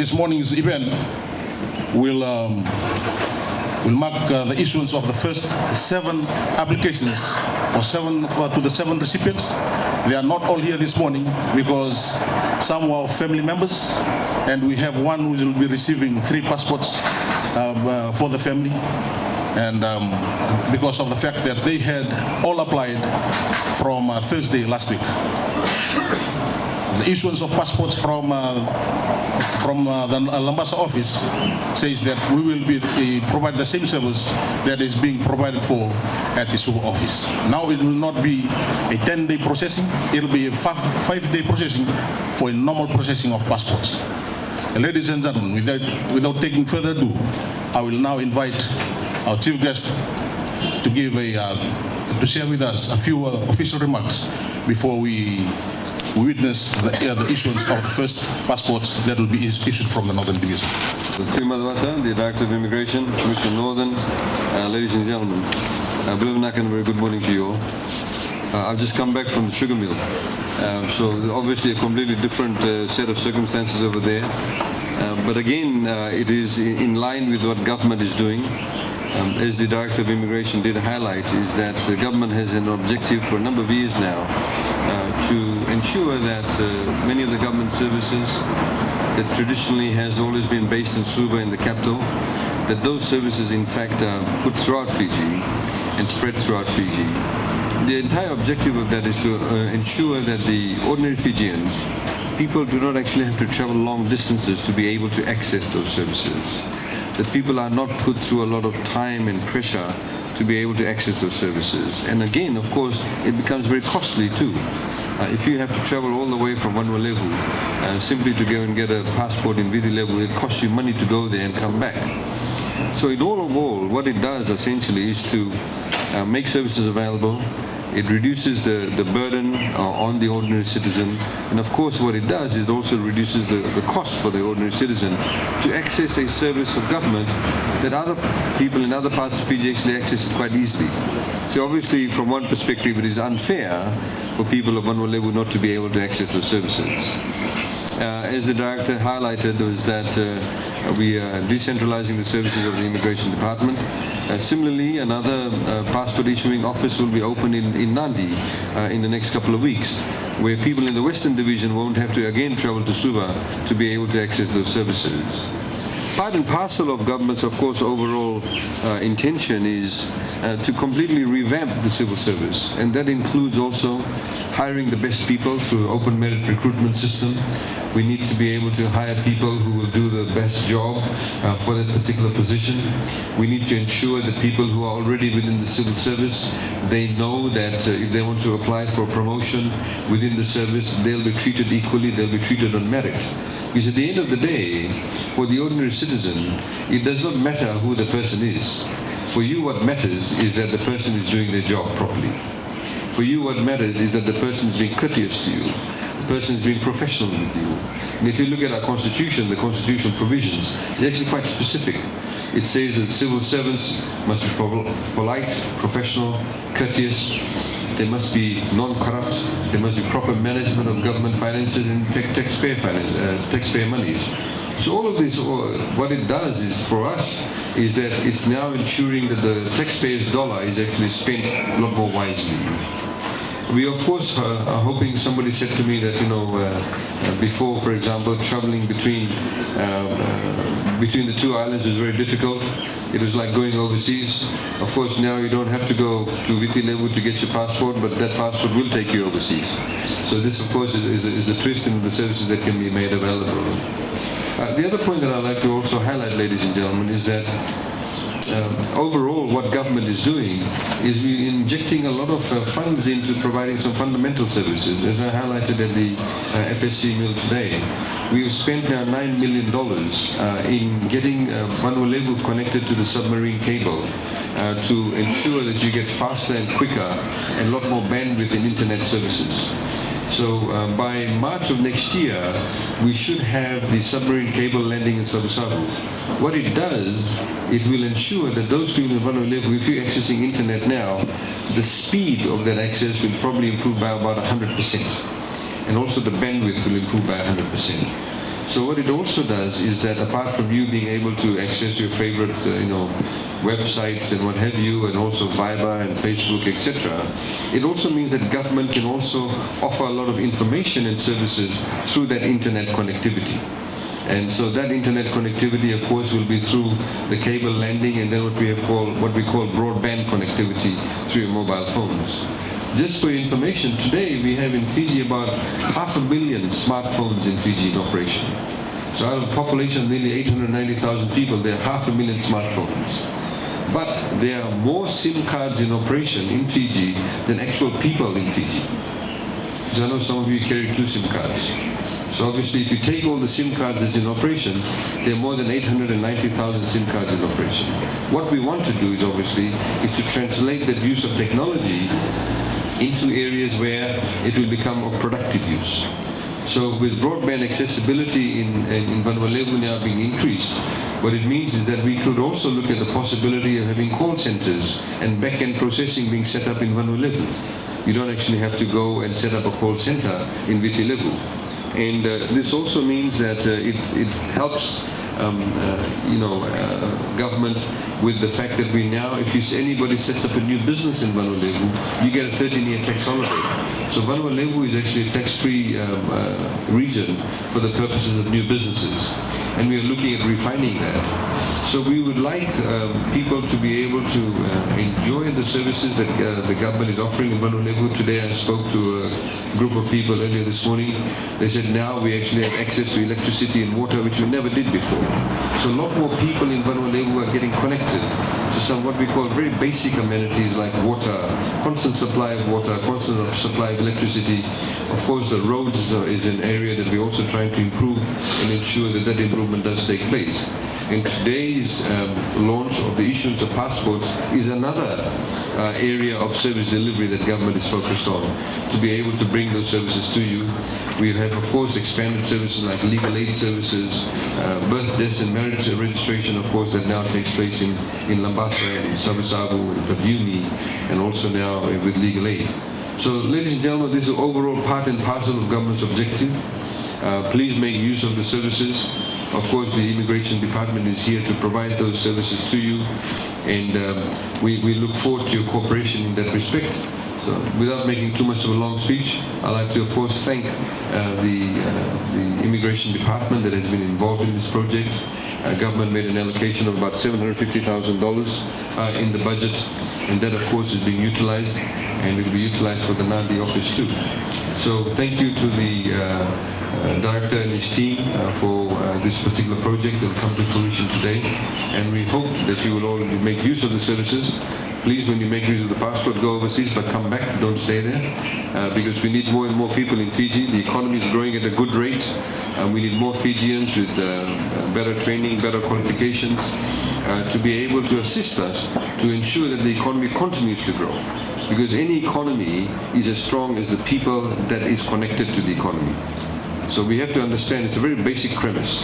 this morning's event will mark the issuance of the first 7 applications, or to the 7 recipients. They are not all here this morning because some are family members, and we have one who will be receiving 3 passports for the family. And because of the fact that they had all applied from Thursday last week. The issuance of passports from the Labasa'S office says that we will provide the same service that is being provided for at the Suva office. Now it will not be a 10-day processing, it will be a 5-day processing for a normal processing of passports. Ladies and gentlemen, without taking further ado, I will now invite our chief guest to to share with us a few official remarks before we witness the issuance of the first passports that will be issued from the Northern Division. The Director of Immigration, Commissioner Northern, ladies and gentlemen, Bilvanak, and a very good morning to you all. I've just come back from the sugar mill, so obviously a completely different set of circumstances over there. But again, it is in line with what government is doing. As the Director of Immigration did highlight, is that the government has an objective for a number of years now to ensure that many of the government services that traditionally has always been based in Suva, in the capital, that those services in fact are put throughout Fiji and spread throughout Fiji. The entire objective of that is to ensure that the ordinary Fijians, people do not actually have to travel long distances to be able to access those services. That people are not put through a lot of time and pressure to be able to access those services. And again, of course, it becomes very costly too. If you have to travel all the way from Levu simply to go and get a passport in Vidi Levu, it costs you money to go there and come back. So in all of all, what it does essentially is to make services available. It reduces the burden on the ordinary citizen, and of course what it does is it also reduces the cost for the ordinary citizen to access a service of government that other people in other parts of Fiji actually access it quite easily. So obviously from one perspective it is unfair for people of Levu not to be able to access those services. As the Director highlighted, was that we are decentralizing the services of the Immigration Department. Similarly, another passport issuing office will be opened in Nandi in the next couple of weeks, where people in the Western Division won't have to again travel to Suva to be able to access those services. Part and parcel of government's, of course, overall intention is to completely revamp the civil service, and that includes also hiring the best people through open merit recruitment system. We need to be able to hire people who will do the best job for that particular position. We need to ensure that people who are already within the civil service, they know that if they want to apply for a promotion within the service, they'll be treated equally, they'll be treated on merit. Because at the end of the day, for the ordinary citizen, it does not matter who the person is. For you, what matters is that the person is doing their job properly. For you, what matters is that the person is being courteous to you. The person is being professional with you. And if you look at our constitution, the constitutional provisions, it's actually quite specific. It says that civil servants must be polite, professional, courteous. They must be non-corrupt. There must be proper management of government finances and in fact taxpayer monies. So all of this, what it does is for us, is that it's now ensuring that the taxpayer's dollar is actually spent a lot more wisely. We of course are hoping, somebody said to me that, before, for example, traveling between the 2 islands is very difficult. It was like going overseas. Of course, now you don't have to go to Viti Levu to get your passport, but that passport will take you overseas. So this, of course, is the twist in the services that can be made available. The other point that I'd like to also highlight, ladies and gentlemen, is that overall what government is doing is we're injecting a lot of funds into providing some fundamental services. As I highlighted at the FSC mill today, we've spent now $9 million in getting Levu connected to the submarine cable to ensure that you get faster and quicker and a lot more bandwidth in internet services. So by March of next year, we should have the submarine cable landing in Sabu. What it does, it will ensure that those people in Levu, if you're accessing internet now, the speed of that access will probably improve by about 100%. And also the bandwidth will improve by 100%. So what it also does is that apart from you being able to access your favorite, websites and what have you, and also Viber and Facebook, etc., it also means that government can also offer a lot of information and services through that internet connectivity. And so that internet connectivity, of course, will be through the cable landing, and then what we call broadband connectivity through your mobile phones. Just for your information, today we have in Fiji about 500 million smartphones in Fiji in operation. So out of a population of nearly 890,000 people, there are 500,000 smartphones. But there are more SIM cards in operation in Fiji than actual people in Fiji. So I know some of you carry 2 SIM cards. So obviously if you take all the SIM cards that's in operation, there are more than 890,000 SIM cards in operation. What we want to do is to translate that use of technology into areas where it will become of productive use. So with broadband accessibility in Vanuatu now being increased, what it means is that we could also look at the possibility of having call centers and back-end processing being set up in Vanuatu. You don't actually have to go and set up a call center in Vitilevu. And this also means that it helps government with the fact that we now, if anybody sets up a new business in Vanuatu, you get a 13-year tax holiday. So Vanuatu is actually a tax-free region for the purposes of new businesses. And we are looking at refining that. So we would like people to be able to enjoy the services that the government is offering in Vanuatu. Today I spoke to a group of people earlier this morning. They said now we actually have access to electricity and water, which we never did before. So a lot more people in Vanuatu are getting connected to some what we call very basic amenities like water, constant supply of water, constant supply of electricity. Of course, the roads is an area that we're also trying to improve and ensure that that improvement does take place. And today's launch of the issuance of passports is another area of service delivery that government is focused on, to be able to bring those services to you. We have, of course, expanded services like legal aid services, birth, death, and marriage registration, of course, that now takes place in Labasa'S, in Sabu, in Tabiuni, and also now with legal aid. So, ladies and gentlemen, this is overall part and parcel of government's objective. Please make use of the services. Of course, the Immigration Department is here to provide those services to you, and we look forward to your cooperation in that respect. So, without making too much of a long speech, I'd like to, of course, thank the Immigration Department that has been involved in this project. Government made an allocation of about $750,000 in the budget, and that, of course, is being utilized, and will be utilized for the Nadi office too. So, thank you to the Director and his team for this particular project that will come to fruition today, and we hope that you will all make use of the services. Please, when you make use of the passport, go overseas, but come back, don't stay there, because we need more and more people in Fiji. The economy is growing at a good rate, and we need more Fijians with better training, better qualifications, to be able to assist us to ensure that the economy continues to grow. Because any economy is as strong as the people that is connected to the economy. So we have to understand, it's a very basic premise.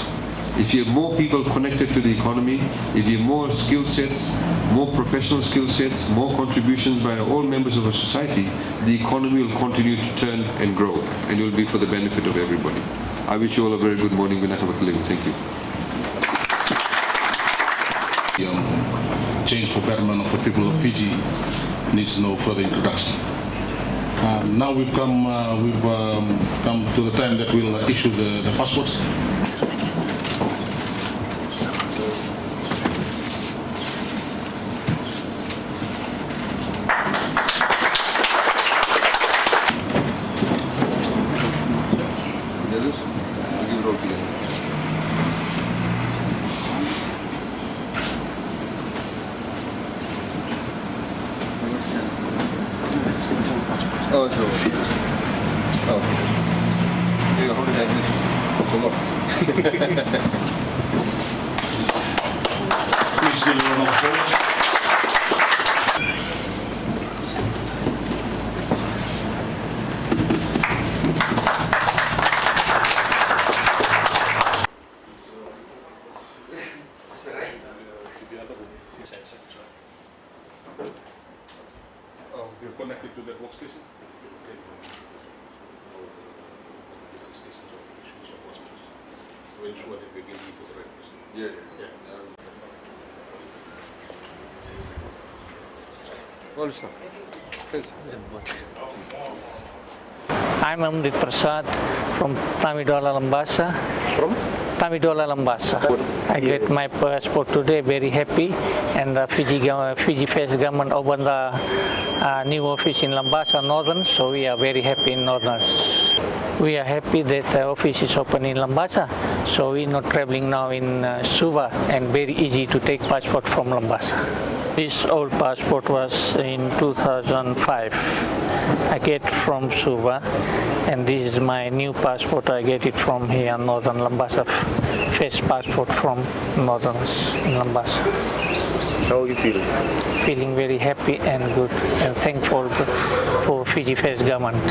If you have more people connected to the economy, if you have more skill sets, more professional skill sets, more contributions by all members of a society, the economy will continue to turn and grow, and it will be for the benefit of everybody. I wish you all a very good morning. Thank you. Change for betterment of the people of Fiji needs no further introduction. Now we've come to the time that we'll issue the passports. Oh, sure. Oh. You hold it like this. So look. Please give a round of applause. Oh, you're connected to that workstation? All the different stations of issues of passports. sure that we're getting to the right person. Yeah. Well, sir. Please. I'm Amrit Prasad from Tamidola, Labasa. From? Tamidola, Labasa. I get my passport today, very happy. And the Fiji Fest government opened the new office in Labasa, Northern, so we are very happy in Northern. We are happy that the office is open in Labasa, so we're not traveling now in Suva, and very easy to take passport from Labasa. This old passport was in 2005. I get from Suva, and this is my new passport. I get it from here, Northern Labasa. First passport from Northern in Labasa. How you feel? Feeling very happy and good, and thankful for Fiji Fest government.